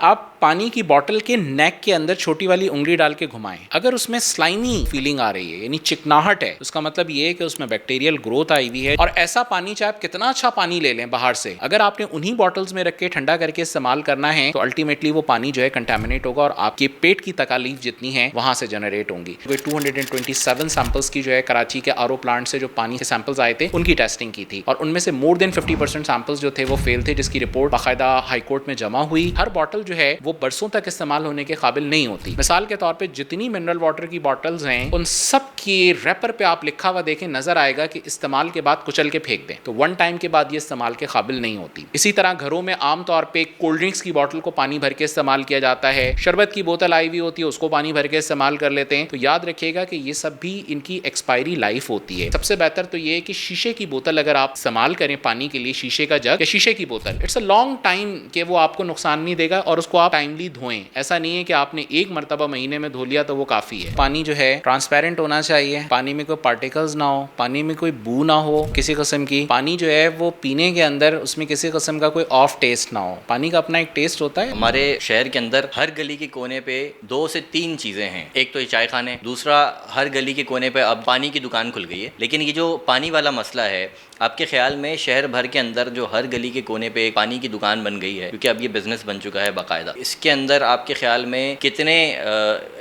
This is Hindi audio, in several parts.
आप पानी की बोतल के नेक के अंदर छोटी वाली उंगली डाल के घुमाएं, अगर उसमें स्लाइमी फीलिंग आ रही है यानी चिकनाहट है, उसका मतलब ये है कि उसमें बैक्टीरियल ग्रोथ आई हुई है। और ऐसा पानी चाहे आप कितना अच्छा पानी ले लें बाहर से, अगर आपने उन्हीं बॉटल्स में रख के ठंडा करके इस्तेमाल करना है तो अल्टीमेटली वो पानी जो है कंटेमिनेट होगा और आपके पेट की तकालीफ जितनी है वहां से जनरेट होंगी। 227 सैंपल्स की जो है कराची के आरओ प्लांट से जो पानी के सैंपल्स आए थे उनकी टेस्टिंग की थी और उनमें से मोर देन 50% सैंपल्स जो थे वो फेल थे, जिसकी रिपोर्ट बाकायदा हाई कोर्ट में जमा हुई। हर बॉटल जो है वो बरसों तक इस्तेमाल होने के काबिल नहीं होती। मिसाल के तौर पे जितनी मिनरल वाटर की बॉटल्स हैं उन सब की रैपर पे आप लिखा हुआ देखें, नजर आएगा कि इस्तेमाल के बाद कुचल के फेंक दें, तो वन टाइम के बाद ये इस्तेमाल के काबिल नहीं होती। इसी तरह घरों में आमतौर पे कोल्ड ड्रिंक्स की बॉटल को पानी भर के इस्तेमाल किया जाता है, शरबत की बोतल आई हुई होती है उसको पानी भर के इस्तेमाल कर लेते हैं। तो याद रखिएगा कि ये सब भी इनकी एक्सपायरी लाइफ होती है। सबसे बेहतर तो ये है कि शीशे की बोतल अगर आप इस्तेमाल करें पानी के लिए, शीशे का जग या शीशे की बोतल, इट्स अ लॉन्ग टाइम कि वो आपको नुकसान नहीं देगा और उसको आप टाइमली धोएं। ऐसा नहीं है कि आपने एक मरतबा महीने में धो लिया तो वो काफी है। पानी जो है ट्रांसपेरेंट होना चाहिए, पानी में कोई पार्टिकल्स ना हो, पानी में कोई बू ना हो किसी किस्म की, पानी जो है वो पीने के अंदर उसमें किसी किस्म का कोई ऑफ टेस्ट ना हो। पानी का अपना एक टेस्ट होता है। हमारे शहर के अंदर हर गली के कोने पे 2 से 3 चीजें हैं। एक तो ये चाय खाने, दूसरा हर गली के कोने पे अब पानी की दुकान खुल गई है। लेकिन ये जो पानी वाला मसला है, आपके ख्याल में शहर भर के अंदर जो हर गली के कोने पे एक पानी की दुकान बन गई है, क्योंकि अब ये बिजनेस बन चुका है बाकायदा, इसके अंदर आपके ख्याल में कितने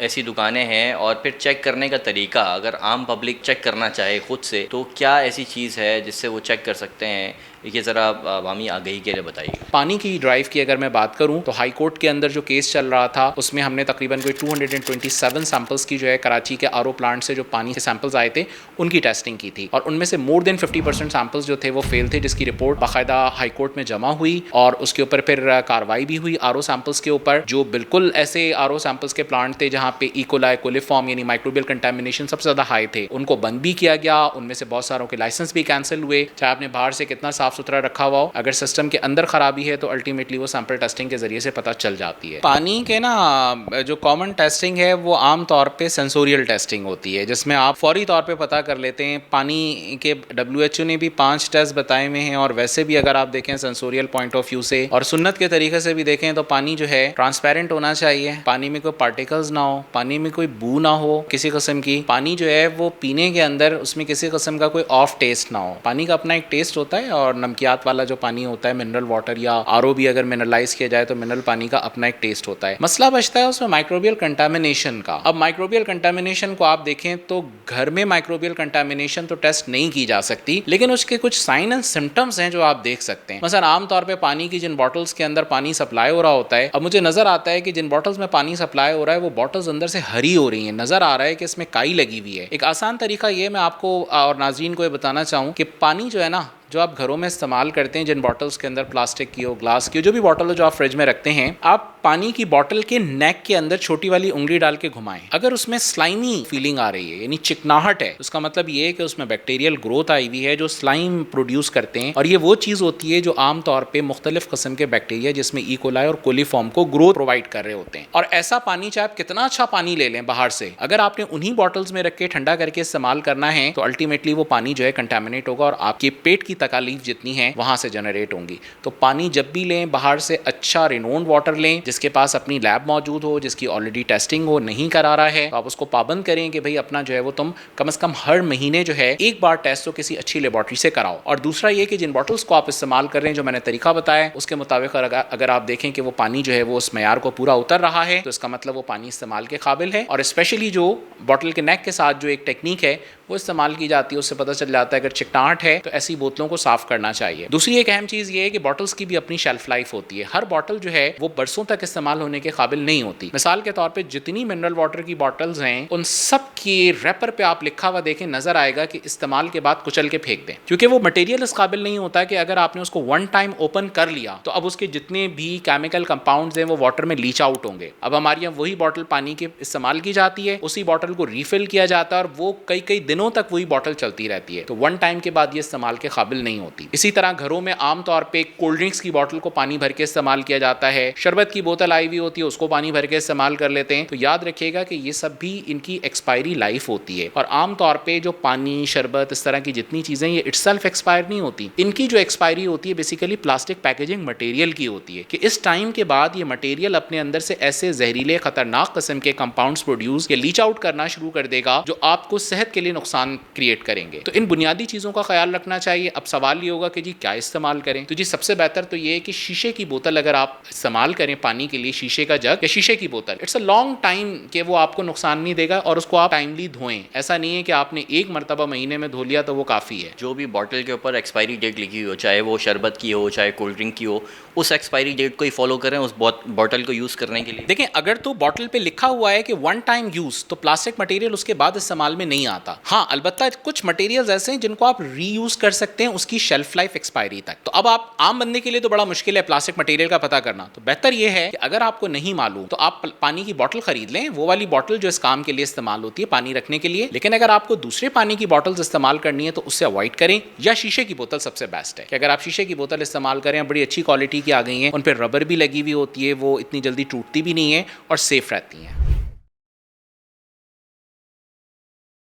ऐसी दुकानें हैं? और फिर चेक करने का तरीका, अगर आम पब्लिक चेक करना चाहे खुद से तो क्या ऐसी चीज़ है जिससे वो चेक कर सकते हैं? ये ज़रा अवामी आगही के लिए बताइए। पानी की ड्राइव की अगर मैं बात करूं तो हाई कोर्ट के अंदर जो केस चल रहा था उसमें हमने तकरीबन कोई 227 सैंपल्स की जो है कराची के आरओ प्लांट से जो पानी के सैंपल्स आए थे उनकी टेस्टिंग की थी और उनमें से मोर देन 50% सैंपल्स जो थे वो फेल थे, जिसकी रिपोर्ट बाकायदा हाई कोर्ट में जमा हुई और उसके ऊपर फिर कार्रवाई भी हुई आरओ सैंपल्स के ऊपर। जो बिल्कुल ऐसे आरओ सैंपल्स के प्लांट थे जहाँ पे इकोलाई कोलिफॉर्म यानी माइक्रोबियल कंटेमिनेशन सबसे ज़्यादा हाई थे, उनको बंद भी किया गया। उनमें से बहुत सारों के लाइसेंस भी कैंसिल हुए, चाहे आपने बाहर से कितना साफ सुथरा रखा हुआ हो, अगर सिस्टम के अंदर खराबी है तो अल्टीमेटली वो सैंपल टेस्टिंग के जरिए से पता चल जाती है। पानी के ना जो कॉमन टेस्टिंग है वो आम तौर पे सेंसोरियल टेस्टिंग होती है, जिसमें आप फौरी तौर पे पता कर लेते हैं। पानी के WHO ने भी 5 टेस्ट बताए हुए हैं और वैसे भी अगर आप देखें सेंसोरियल पॉइंट ऑफ व्यू से और सुन्नत के तरीके से भी देखें तो पानी जो है ट्रांसपेरेंट होना चाहिए, पानी में कोई पार्टिकल्स ना हो, पानी में कोई बू ना हो किसी किस्म की, पानी जो है वो पीने के अंदर उसमें किसी किस्म का कोई ऑफ टेस्ट ना हो। पानी का अपना एक टेस्ट होता है और नमकियात वाला जो पानी होता है मिनरल वाटर या आरओ भी अगर मिनरलाइज किया जाए तो मिनरल पानी का अपना एक टेस्ट होता है। मसला बचता है उसमें माइक्रोबियल कंटामिनेशन का। अब माइक्रोबियल कंटामिनेशन को आप देखें तो घर में माइक्रोबियल कंटामिनेशन तो टेस्ट नहीं की जा सकती, लेकिन उसके कुछ साइन एंड सिम्टम्स हैं जो आप देख सकते हैं। मसलन आमतौर पर पानी की जिन बॉटल्स के अंदर पानी सप्लाई हो रहा होता है, अब मुझे नजर आता है कि जिन बॉटल्स में पानी सप्लाई हो रहा है वो बॉटल्स अंदर से हरी हो रही है, नजर आ रहा है कि इसमें काई लगी हुई है। एक आसान तरीका ये मैं आपको और नाज़रीन को ये बताना चाहूँ कि पानी जो है ना, जो आप घरों में इस्तेमाल करते हैं, जिन बॉटल्स के अंदर प्लास्टिक की हो, ग्लास की हो, जो भी बॉटल हो जो आप फ्रिज में रखते हैं, आप पानी की बॉटल के नेक के अंदर छोटी वाली उंगली डाल के घुमाएं, अगर उसमें स्लाइमी फीलिंग आ रही है यानी चिकनाहट है, उसका मतलब ये है कि उसमें बैक्टीरियल ग्रोथ आई हुई है जो स्लाइम प्रोड्यूस करते हैं और ये वो चीज़ होती है जो आमतौर पर मुख्तलिफ किस्म के बैक्टीरिया जिसमें इकोलाई और कोलिफॉर्म को ग्रोथ प्रोवाइड कर रहे होते हैं। और ऐसा पानी चाहे आप कितना अच्छा पानी ले लें बाहर से, अगर आपने उन्हीं बॉटल्स में रख के ठंडा करके इस्तेमाल करना है तो अल्टीमेटली वो पानी जो है कंटेमिनेट होगा और आपके पेट की तकालीफ जितनी है वहां से जनरेट होंगी। तो पानी जब भी लें बाहर से अच्छा रिनोन्ड वाटर लें, जिसके पास अपनी लैब मौजूद हो, जिसकी ऑलरेडी टेस्टिंग हो, नहीं करा रहा है तो आप उसको पाबंद करें कि भाई अपना जो है वो तुम कम से कम हर महीने जो है एक बार टेस्ट तो किसी अच्छी लेबॉर्ट्री से कराओ। और दूसरा ये कि जिन बॉटल्स को आप इस्तेमाल कर रहे हैं, जो मैंने तरीका बताया उसके मुताबिक अगर आप देखें कि वो पानी जो है वो उस मयार को पूरा उतर रहा है तो इसका मतलब वो पानी इस्तेमाल के काबिल है। और स्पेशली जो बॉटल के नेक के साथ जो एक टेक्निक है वो इस्तेमाल की जाती है, उससे पता चल जाता है अगर चिकनाहट है तो ऐसी बोतलों को साफ करना चाहिए। दूसरी एक अहम चीज़ ये है कि बॉटल्स की भी अपनी शेल्फ लाइफ होती है। हर बॉटल जो है वो बरसों तक इस्तेमाल होने के काबिल नहीं होती। मिसाल के तौर पे जितनी मिनरल वाटर की बॉटल्स हैं उन सब की रैपर पे आप लिखा हुआ देखें, नजर आएगा कि इस्तेमाल के बाद कुचल के फेंक दें, क्योंकि वो मटेरियल इस काबिल नहीं होता कि अगर आपने उसको वन टाइम ओपन कर लिया तो अब उसके जितने भी केमिकल कंपाउंड्स हैं वो वाटर में लीच आउट होंगे। अब हमारे यहाँ वही बॉटल पानी की इस्तेमाल की जाती है, उसी बॉटल को रिफिल किया जाता है और वो कई कई दिनों दिनों तक वही बॉटल चलती रहती है, तो वन टाइम के बाद ये इस्तेमाल के काबिल नहीं होती। इसी तरह घरों में आमतौर पे कोल्ड ड्रिंक्स की बॉटल को पानी भर के इस्तेमाल किया जाता है, शरबत की बोतल आई हुई होती है उसको पानी भर के इस्तेमाल कर लेते हैं। तो याद रखिएगा कि ये सब भी इनकी एक्सपायरी लाइफ होती है, और आमतौर पे जो पानी, शरबत, इस तरह की जितनी चीजें ये इटसेल्फ एक्सपायर नहीं होती, इनकी जो एक्सपायरी होती है बेसिकली प्लास्टिक पैकेजिंग मटेरियल की होती है, कि इस टाइम के बाद ये मटेरियल अपने अंदर से ऐसे जहरीले खतरनाक किस्म के कंपाउंड्स प्रोड्यूस या लीच आउट करना शुरू कर देगा जो आपको सेहत के लिए नुकसान क्रिएट करेंगे। तो इन बुनियादी चीजों का ख्याल रखना चाहिए। अब सवाल ये होगा कि जी क्या इस्तेमाल करें, तो जी सबसे बेहतर तो ये है कि शीशे की बोतल अगर आप इस्तेमाल करें पानी के लिए, शीशे का जग या शीशे की बोतल, इट्स अ लॉन्ग टाइम कि वो आपको नुकसान नहीं देगा, और उसको आप टाइमली धोएं। ऐसा नहीं है कि आपने एक मरतबा महीने में धो लिया तो वो काफ़ी है। जो भी बॉटल के ऊपर एक्सपायरी डेट लिखी हो, चाहे वो शरबत की हो चाहे कोल्ड ड्रिंक की हो, उस एक्सपायरी डेट को ही फॉलो करें उस बॉटल को यूज़ करने के लिए। देखें, अगर तो बॉटल पे लिखा हुआ है कि वन टाइम यूज, तो प्लास्टिक मटेरियल उसके बाद इस्तेमाल में नहीं आता। हाँ, अलबत्ता कुछ मटेरियल्स ऐसे हैं जिनको आप रीयूज कर सकते हैं उसकी शेल्फ लाइफ एक्सपायरी तक। तो अब आप आम बंदे के लिए तो बड़ा मुश्किल है प्लास्टिक मटेरियल का पता करना, तो बेहतर यह है कि अगर आपको नहीं मालूम तो आप पानी की बॉटल खरीद लें, वो वाली बॉटल जो इस काम के लिए इस्तेमाल होती है पानी रखने के लिए। लेकिन अगर आपको दूसरे पानी की बॉटल्स इस्तेमाल करनी है तो उससे अवॉइड करें, या शीशे की बोतल सबसे बेस्ट है कि अगर आप शीशे की बोतल इस्तेमाल करें, बड़ी अच्छी क्वालिटी की आ गई हैं, उन पर रबर भी लगी हुई होती है, वो इतनी जल्दी टूटती भी नहीं है और सेफ रहती हैं।